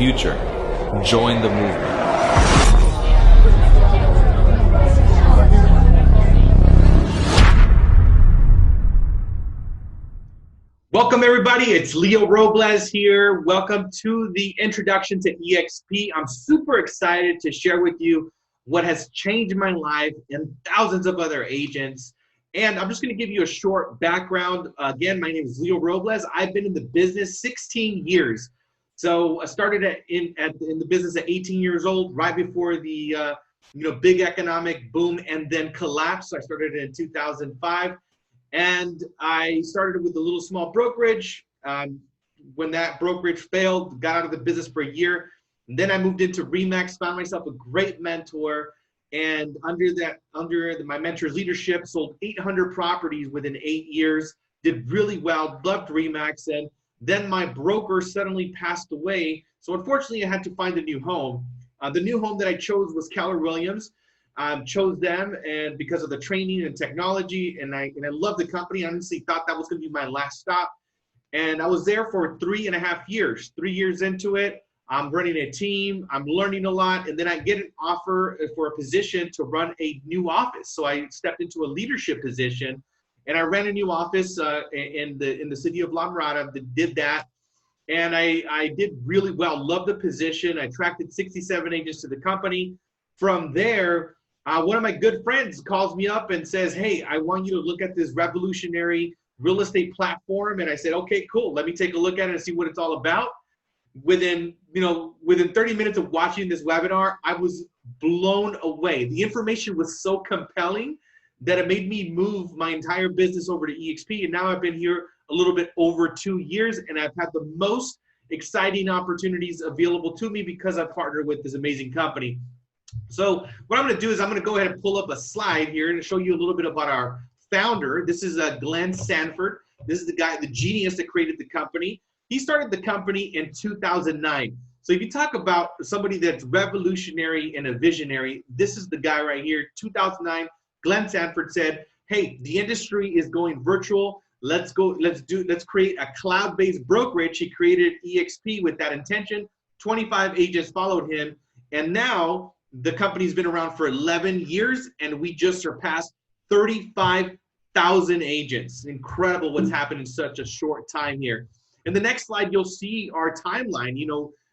future. Join the movement. Welcome everybody, it's Leo Robles here. Welcome to the introduction to eXp. I'm super excited to share with you what has changed my life and thousands of other agents. And I'm just gonna give you a short background. Again, my name is Leo Robles. I've been in the business 16 years. So I started in the business at 18 years old, right before the big economic boom and then collapse. I started in 2005. And I started with a little small brokerage. When that brokerage failed, got out of the business for a year. And then I moved into RE/MAX, found myself a great mentor. And under my mentor's leadership, sold 800 properties within 8 years, did really well, loved RE/MAX. And then my broker suddenly passed away. So unfortunately, I had to find a new home. The new home that I chose was Keller Williams. Chose them and because of the training and technology, and I love the company. I honestly thought that was going to be my last stop, and I was there for 3.5 years. 3 years into it, I'm running a team, I'm learning a lot, and then I get an offer for a position to run a new office. So I stepped into a leadership position, and I ran a new office in the city of La Mirada. Did that, and I did really well. Loved the position. I attracted 67 agents to the company. From there, one of my good friends calls me up and says, "Hey, I want you to look at this revolutionary real estate platform." And I said, "Okay, cool. Let me take a look at it and see what it's all about." Within 30 minutes of watching this webinar, I was blown away. The information was so compelling that it made me move my entire business over to eXp. And now I've been here a little bit over 2 years, and I've had the most exciting opportunities available to me because I've partnered with this amazing company. So what I'm going to do is I'm going to go ahead and pull up a slide here and show you a little bit about our founder. This is Glenn Sanford. This is the guy, the genius that created the company. He started the company in 2009. So if you talk about somebody that's revolutionary and a visionary, this is the guy right here. 2009, Glenn Sanford said, "Hey, the industry is going virtual. Let's create a cloud-based brokerage." He created eXp with that intention. 25 agents followed him, and now the company's been around for 11 years, and we just surpassed 35,000 agents. Incredible what's happened in such a short time here. In the next slide, you'll see our timeline,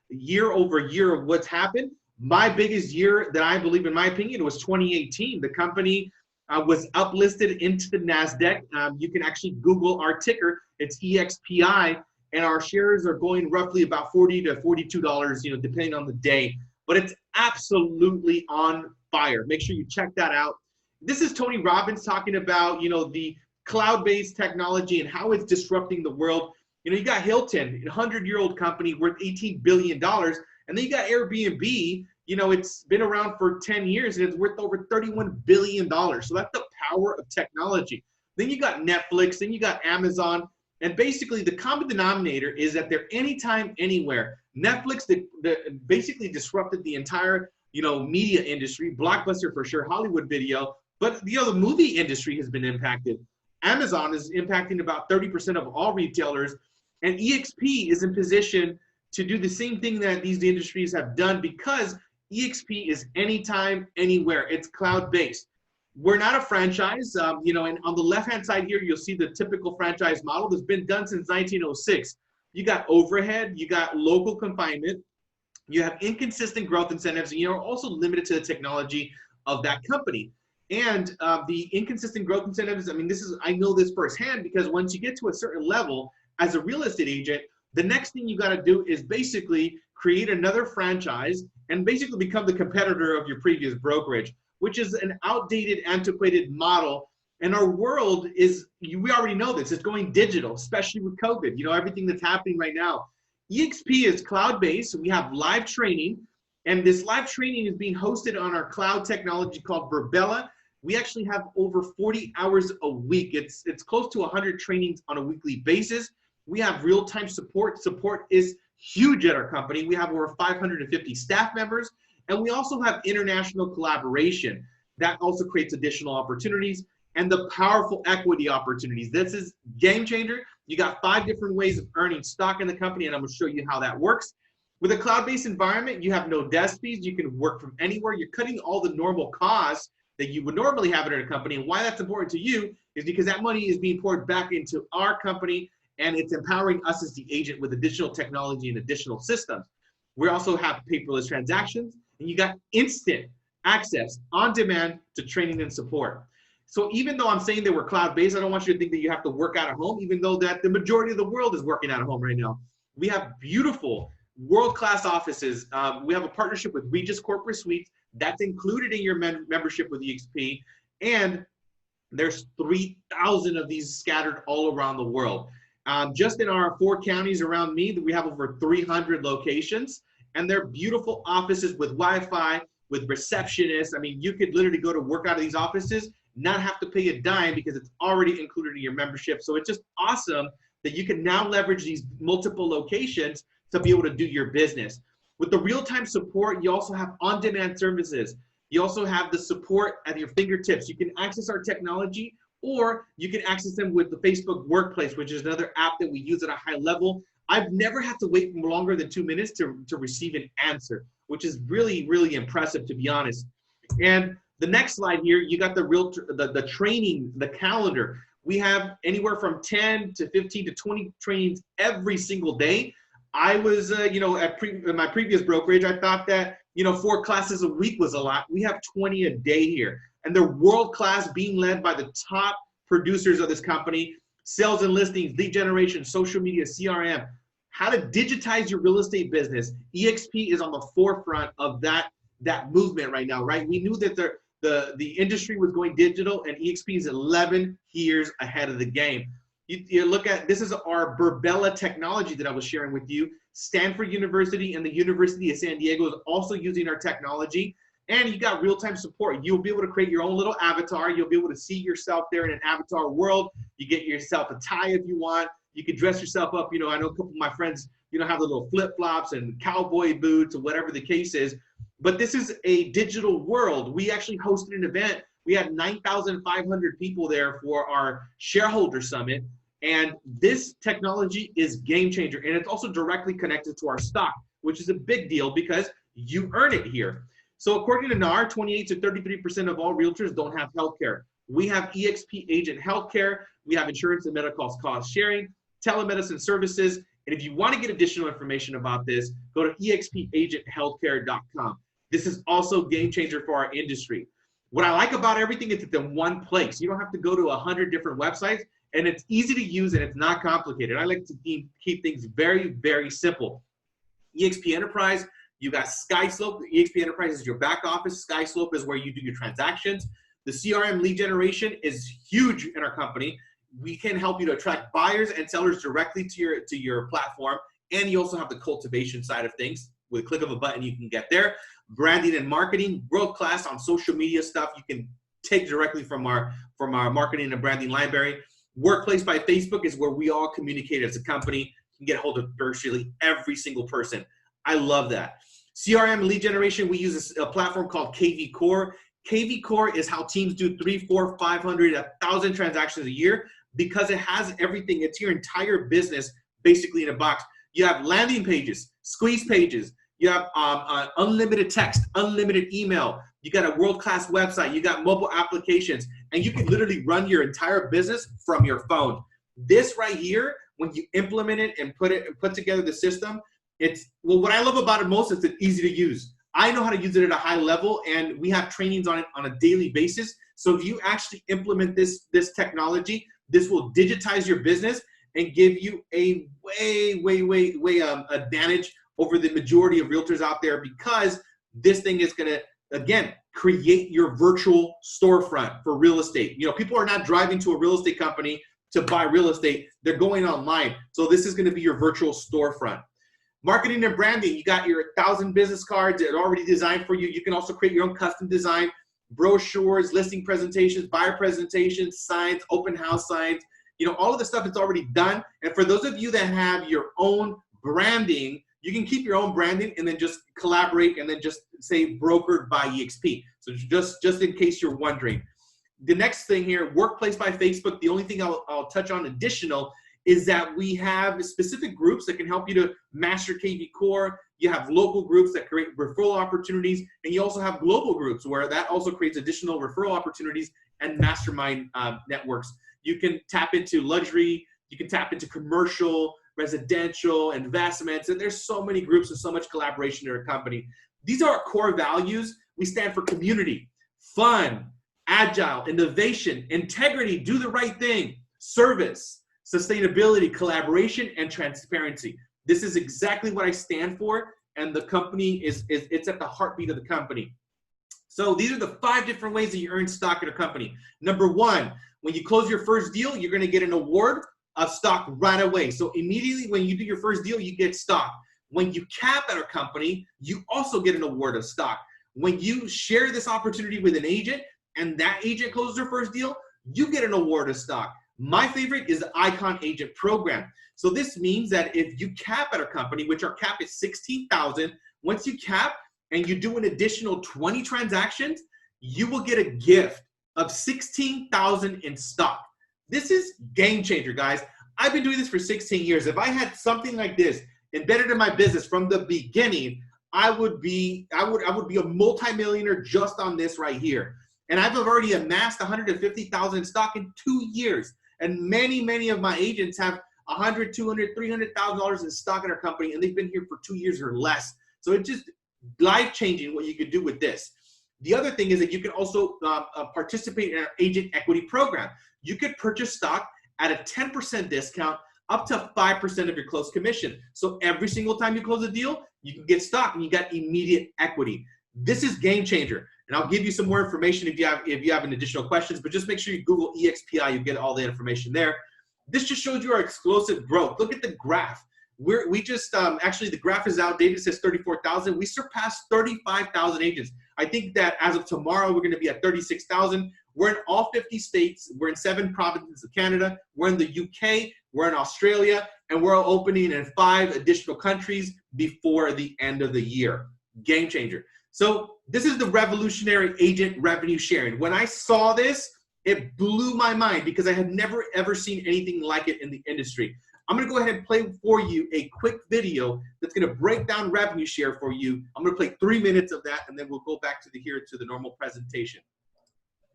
year over year of what's happened. My biggest year that I believe, in my opinion, was 2018. The company was uplisted into the NASDAQ. You can actually Google our ticker. It's EXPI, and our shares are going roughly about $40 to $42, depending on the day. But it's absolutely on fire. Make sure you check that out. This is Tony Robbins talking about, the cloud-based technology and how it's disrupting the world. You got Hilton, a 100-year-old company worth $18 billion. And then you got Airbnb, it's been around for 10 years and it's worth over $31 billion. So that's the power of technology. Then you got Netflix, then you got Amazon. And basically the common denominator is that they're anytime, anywhere. Netflix basically disrupted the entire, media industry. Blockbuster for sure, Hollywood video. But, the movie industry has been impacted. Amazon is impacting about 30% of all retailers. And eXp is in position to do the same thing that these industries have done because eXp is anytime, anywhere. It's cloud-based. We're not a franchise, and on the left-hand side here, you'll see the typical franchise model that's been done since 1906. You got overhead, you got local confinement, you have inconsistent growth incentives, and you're also limited to the technology of that company. And the inconsistent growth incentives, I know this firsthand because once you get to a certain level as a real estate agent, the next thing you got to do is basically create another franchise and basically become the competitor of your previous brokerage, which is an outdated, antiquated model. And our world is, we already know this, it's going digital, especially with COVID, everything that's happening right now. eXp is cloud-based, so we have live training, and this live training is being hosted on our cloud technology called Virbela. We actually have over 40 hours a week. It's close to 100 trainings on a weekly basis. We have real-time support. Support is huge at our company. We have over 550 staff members, and we also have international collaboration. That also creates additional opportunities and the powerful equity opportunities. This is game changer. You got 5 different ways of earning stock in the company, and I'm gonna show you how that works. With a cloud-based environment, you have no desk fees. You can work from anywhere. You're cutting all the normal costs that you would normally have in a company. And why that's important to you is because that money is being poured back into our company, and it's empowering us as the agent with additional technology and additional systems. We also have paperless transactions, and you got instant access on demand to training and support. So even though I'm saying that we're cloud-based, I don't want you to think that you have to work out of home, even though that the majority of the world is working out of home right now. We have beautiful world-class offices. We have a partnership with Regis Corporate Suites that's included in your membership with eXp, and there's 3,000 of these scattered all around the world. Just in our 4 counties around me, we have over 300 locations, and they're beautiful offices with Wi-Fi, with receptionists. I mean, you could literally go to work out of these offices, not have to pay a dime because it's already included in your membership. So it's just awesome that you can now leverage these multiple locations to be able to do your business. With the real-time support, you also have on-demand services. You also have the support at your fingertips. You can access our technology, or you can access them with the Facebook Workplace, which is another app that we use at a high level. I've never had to wait longer than 2 minutes to receive an answer, which is really, really impressive, to be honest. And the next slide here, you got the training, the calendar. We have anywhere from 10 to 15 to 20 trainings every single day. I was, in my previous brokerage, I thought that, 4 classes a week was a lot. We have 20 a day here, and they're world-class, being led by the top producers of this company: sales and listings, lead generation, social media, CRM, how to digitize your real estate business. eXp is on the forefront of that movement right now, right? We knew that the industry was going digital, and eXp is 11 years ahead of the game. You look at, this is our Burbella technology that I was sharing with you. Stanford University and the University of San Diego is also using our technology. And you got real-time support. You'll be able to create your own little avatar. You'll be able to see yourself there in an avatar world. You get yourself a tie if you want. You can dress yourself up. I know a couple of my friends, have the little flip-flops and cowboy boots or whatever the case is. But this is a digital world. We actually hosted an event. We had 9,500 people there for our Shareholder Summit. And this technology is game changer. And it's also directly connected to our stock, which is a big deal because you earn it here. So according to NAR, 28 to 33% of all realtors don't have healthcare. We have eXp Agent Healthcare. We have insurance and medical cost sharing, telemedicine services. And if you want to get additional information about this, go to expagenthealthcare.com. This is also a game changer for our industry. What I like about everything is it's in one place. You don't have to go to 100 different websites, and it's easy to use and it's not complicated. I like to keep things very, very simple. eXp Enterprise, you got SkySlope. eXp Enterprise is your back office. SkySlope is where you do your transactions. The CRM lead generation is huge in our company. We can help you to attract buyers and sellers directly to your platform. And you also have the cultivation side of things. With a click of a button, you can get there. Branding and marketing, world-class on social media stuff. You can take directly from our marketing and branding library. Workplace by Facebook is where we all communicate as a company. You can get a hold of virtually every single person. I love that. CRM lead generation, we use a platform called KV Core. KV Core is how teams do 300, 400, 500, 1,000 transactions a year because it has everything. It's your entire business basically in a box. You have landing pages, squeeze pages. You have unlimited text, unlimited email. You got a world-class website. You got mobile applications. And you can literally run your entire business from your phone. This right here, when you implement it and put together the system, what I love about it most is it's easy to use. I know how to use it at a high level, and we have trainings on it on a daily basis. So if you actually implement this technology, this will digitize your business and give you a way advantage over the majority of realtors out there, because this thing is going to, again, create your virtual storefront for real estate. People are not driving to a real estate company to buy real estate. They're going online. So this is going to be your virtual storefront. Marketing and branding, you got your 1,000 business cards that are already designed for you. You can also create your own custom design, brochures, listing presentations, buyer presentations, signs, open house signs, all of the stuff is already done. And for those of you that have your own branding, you can keep your own branding and then just collaborate and then just say brokered by eXp. So just in case you're wondering. The next thing here, Workplace by Facebook, the only thing I'll touch on additional is that we have specific groups that can help you to master KV Core, You have local groups that create referral opportunities, and you also have global groups where that also creates additional referral opportunities and mastermind networks. You can tap into luxury, you can tap into commercial, residential, investments, and there's so many groups and so much collaboration in our company. These are our core values. We stand for community, fun, agile, innovation, integrity, do the right thing, service, sustainability, collaboration, and transparency. This is exactly what I stand for, and the company it's at the heartbeat of the company. So these are the 5 different ways that you earn stock in a company. Number 1, when you close your first deal, you're gonna get an award of stock right away. So immediately when you do your first deal, you get stock. When you cap at our company, you also get an award of stock. When you share this opportunity with an agent and that agent closes their first deal, you get an award of stock. My favorite is the Icon Agent Program. So this means that if you cap at our company, which our cap is 16,000, once you cap and you do an additional 20 transactions, you will get a gift of 16,000 in stock. This is game changer, guys. I've been doing this for 16 years. If I had something like this embedded in my business from the beginning, I would be a multimillionaire just on this right here. And I've already amassed 150,000 in stock in 2 years. And many of my agents have $100,000, $200,000, $300,000 in stock in our company, and they've been here for 2 years or less. So it's just life-changing what you could do with this. The other thing is that you can also participate in our agent equity program. You could purchase stock at a 10% discount up to 5% of your closed commission. So every single time you close a deal, you can get stock and you got immediate equity. This is game changer. And I'll give you some more information if you have any additional questions, but just make sure you Google EXPI, you get all the information there. This just shows you our explosive growth. Look at the graph. Actually the graph is outdated, it says 34,000. We surpassed 35,000 agents. I think that as of tomorrow, we're gonna be at 36,000. We're in all 50 states. We're in 7 provinces of Canada. We're in the UK, we're in Australia, and we're opening in 5 additional countries before the end of the year. Game changer. So this is the revolutionary agent revenue sharing. When I saw this, it blew my mind because I had never ever seen anything like it in the industry. I'm gonna go ahead and play for you a quick video that's gonna break down revenue share for you. I'm gonna play 3 minutes of that, and then we'll go back to the normal presentation.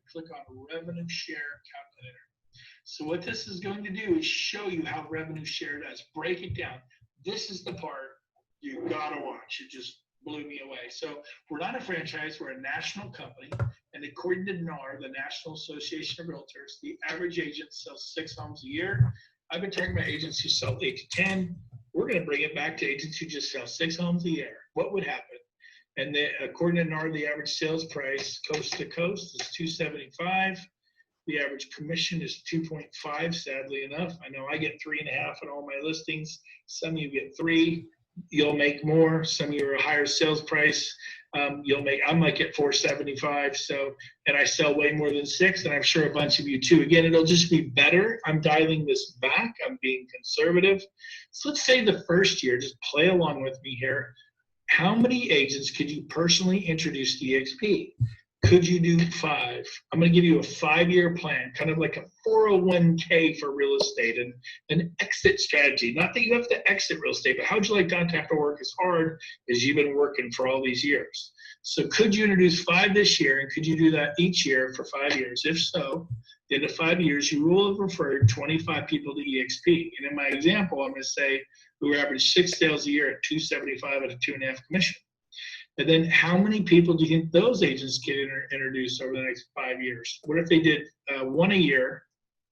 Click on revenue share calculator. So what this is going to do is show you how revenue share does. Break it down. This is the part you gotta watch. It just blew me away. So we're not a franchise, we're a national company, and according to NAR, the National Association of Realtors, the average agent sells 6 homes a year. I've been talking about agents who sell 8 to 10. We're going to bring it back to agents who just sell 6 homes a year. What would happen? And according to NAR, the average sales price coast to coast is $275. The average commission is 2.5. Sadly enough, I know I get 3.5 on all my listings. Some of you get 3. You'll make more. Some of you are a higher sales price. I might get 475. So, and I sell way more than 6, and I'm sure a bunch of you too. Again, it'll just be better. I'm dialing this back. I'm being conservative. So let's say the first year, just play along with me here. How many agents could you personally introduce to eXp? Could you do 5? I'm going to give you a 5-year plan, kind of like a 401k for real estate and an exit strategy. Not that you have to exit real estate, but how would you like not to have to work as hard as you've been working for all these years? So could you introduce 5 this year, and could you do that each year for 5 years? If so, in the 5 years, you will have referred 25 people to eXp. And in my example, I'm going to say we average 6 sales a year at $275 at a 2.5 commission. And then how many people do you think those agents can introduce over the next 5 years? What if they did 1 a year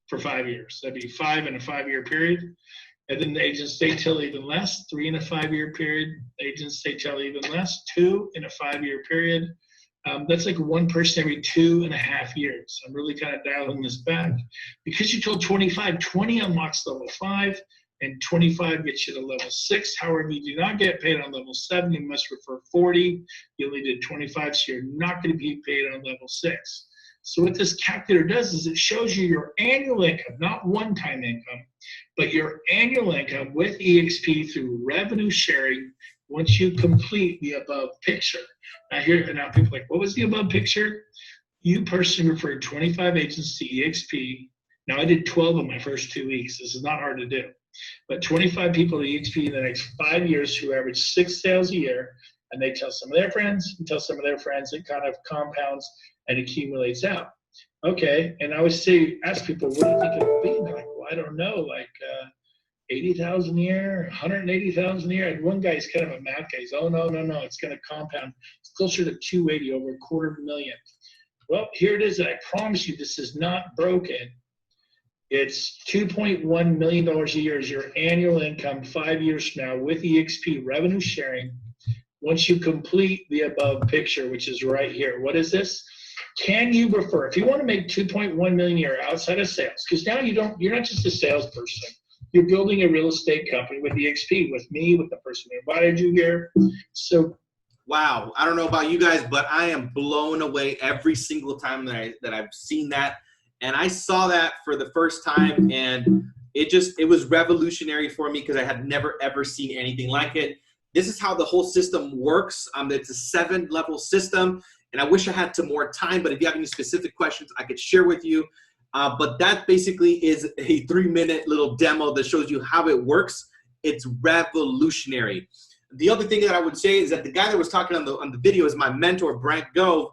for 5 years? That'd be 5 in a 5-year period. And then the agents stay till even less, 3 in a 5-year period. Agents stay till even less, 2 in a 5-year period. That's like 1 person every 2.5 years. I'm really kind of dialing this back. Because you told 25, 20 unlocks level 5. And 25 gets you to level 6. However, you do not get paid on level 7. You must refer 40. You only did 25, so you're not going to be paid on level 6. So what this calculator does is it shows you your annual income, not one-time income, but your annual income with eXp through revenue sharing once you complete the above picture. Now people are like, what was the above picture? You personally referred 25 agents to eXp. Now I did 12 in my first 2 weeks. This is not hard to do. But 25 people at eXp in the next 5 years who average 6 sales a year, and they tell some of their friends, and tell some of their friends, it kind of compounds and accumulates out. Okay, and I always ask people, what do you think it'll be? And they're like, well, I don't know, like 80,000 a year, 180,000 a year. And one guy's kind of a math guy. He's, oh, no, it's going to compound. It's closer to 280, over $250,000. Well, here it is. I promise you, this is not broken. It's $2.1 million a year is your annual income 5 years from now with eXp revenue sharing. Once you complete the above picture, which is right here. What is this? Can you refer, if you want to make $2.1 million a year outside of sales, because now you're not just a salesperson, you're building a real estate company with eXp, with me, with the person who invited you here. So, wow, I don't know about you guys, but I am blown away every single time that I've seen that. And I saw that for the first time, and it was revolutionary for me because I had never ever seen anything like it. This is how the whole system works. It's a 7-level system, and I wish I had some more time, but if you have any specific questions, I could share with you. But that basically is a 3-minute little demo that shows you how it works. It's revolutionary. The other thing that I would say is that the guy that was talking on the video is my mentor, Brent Gove.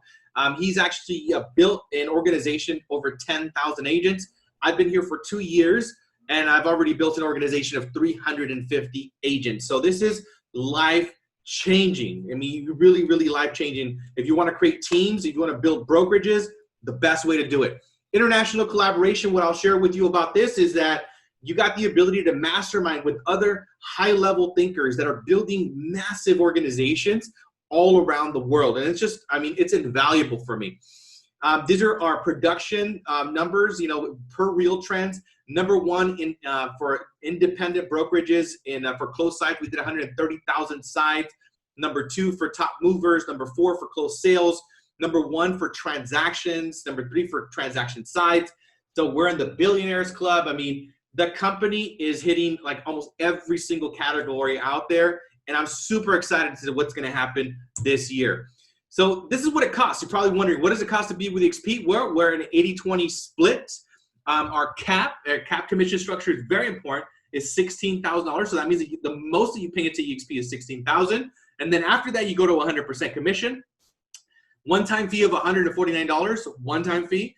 He's actually built an organization over 10,000 agents. I've been here for 2 years, and I've already built an organization of 350 agents. So this is life-changing. I mean, really, really life-changing. If you want to create teams, if you want to build brokerages, the best way to do it. International collaboration, what I'll share with you about this is that you got the ability to mastermind with other high-level thinkers that are building massive organizations all around the world. And it's just, I mean, it's invaluable for me. These are our production numbers, per Real Trends. Number one for independent brokerages for closed sites, we did 130,000 sites. Number 2 for top movers. Number 4 for closed sales. Number 1 for transactions. Number 3 for transaction sites. So we're in the Billionaires Club. I mean, the company is hitting like almost every single category out there. And I'm super excited to see what's going to happen this year. So this is what it costs. You're probably wondering, what does it cost to be with eXp? We're an 80-20 split. Our cap commission structure is very important. It's $16,000. So that means that the most that you pay into eXp is $16,000. And then after that, you go to 100% commission. One-time fee of $149, one-time fee.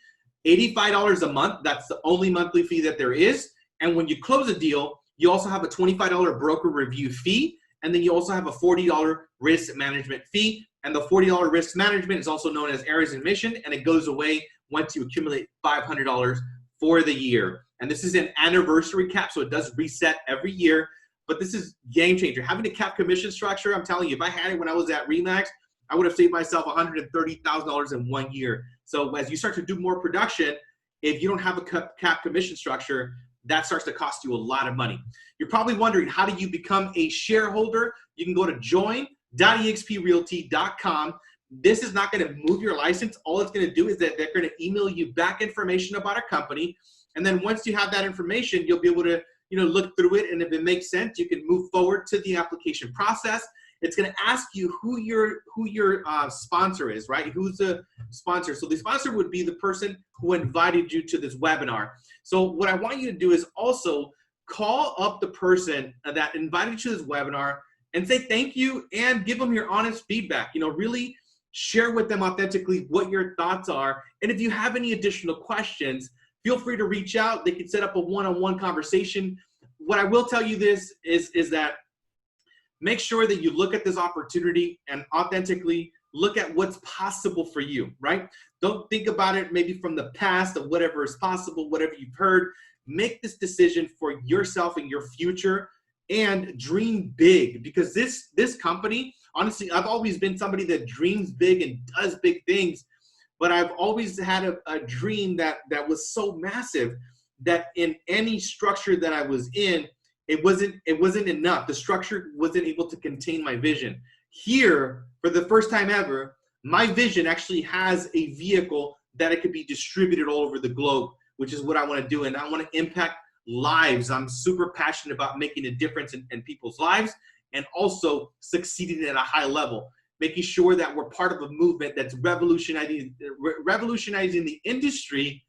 $85 a month. That's the only monthly fee that there is. And when you close a deal, you also have a $25 broker review fee. And then you also have a $40 risk management fee. And the $40 risk management is also known as errors and omission, and it goes away once you accumulate $500 for the year. And this is an anniversary cap, so it does reset every year. But this is game changer. Having a cap commission structure, I'm telling you, if I had it when I was at Remax, I would have saved myself $130,000 in 1 year. So as you start to do more production, if you don't have a cap commission structure, that starts to cost you a lot of money. You're probably wondering, how do you become a shareholder? You can go to join.exprealty.com. This is not going to move your license. All it's going to do is that they're going to email you back information about our company. And then once you have that information, you'll be able to look through it. And if it makes sense, you can move forward to the application process. It's going to ask you who your sponsor is, right? Who's the sponsor? So the sponsor would be the person who invited you to this webinar. So what I want you to do is also call up the person that invited you to this webinar and say thank you and give them your honest feedback. Really share with them authentically what your thoughts are. And if you have any additional questions, feel free to reach out. They can set up a one-on-one conversation. What I will tell you is that make sure that you look at this opportunity and authentically look at what's possible for you, right? Don't think about it maybe from the past of whatever is possible, whatever you've heard. Make this decision for yourself and your future, and dream big, because this company, honestly, I've always been somebody that dreams big and does big things, but I've always had a dream that was so massive that in any structure that I was in, it wasn't enough. The structure wasn't able to contain my vision. Here, for the first time ever, my vision actually has a vehicle that it could be distributed all over the globe, which is what I want to do. And I want to impact lives. I'm super passionate about making a difference in people's lives, and also succeeding at a high level, making sure that we're part of a movement that's revolutionizing the industry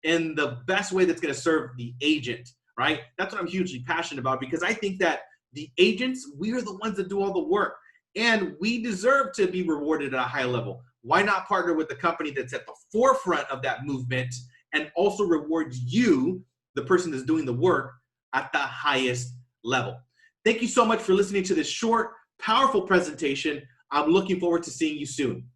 in the best way that's going to serve the agent, right? That's what I'm hugely passionate about, because I think that the agents, we are the ones that do all the work, and we deserve to be rewarded at a high level. Why not partner with a company that's at the forefront of that movement and also rewards you, the person that's doing the work, at the highest level? Thank you so much for listening to this short, powerful presentation. I'm looking forward to seeing you soon.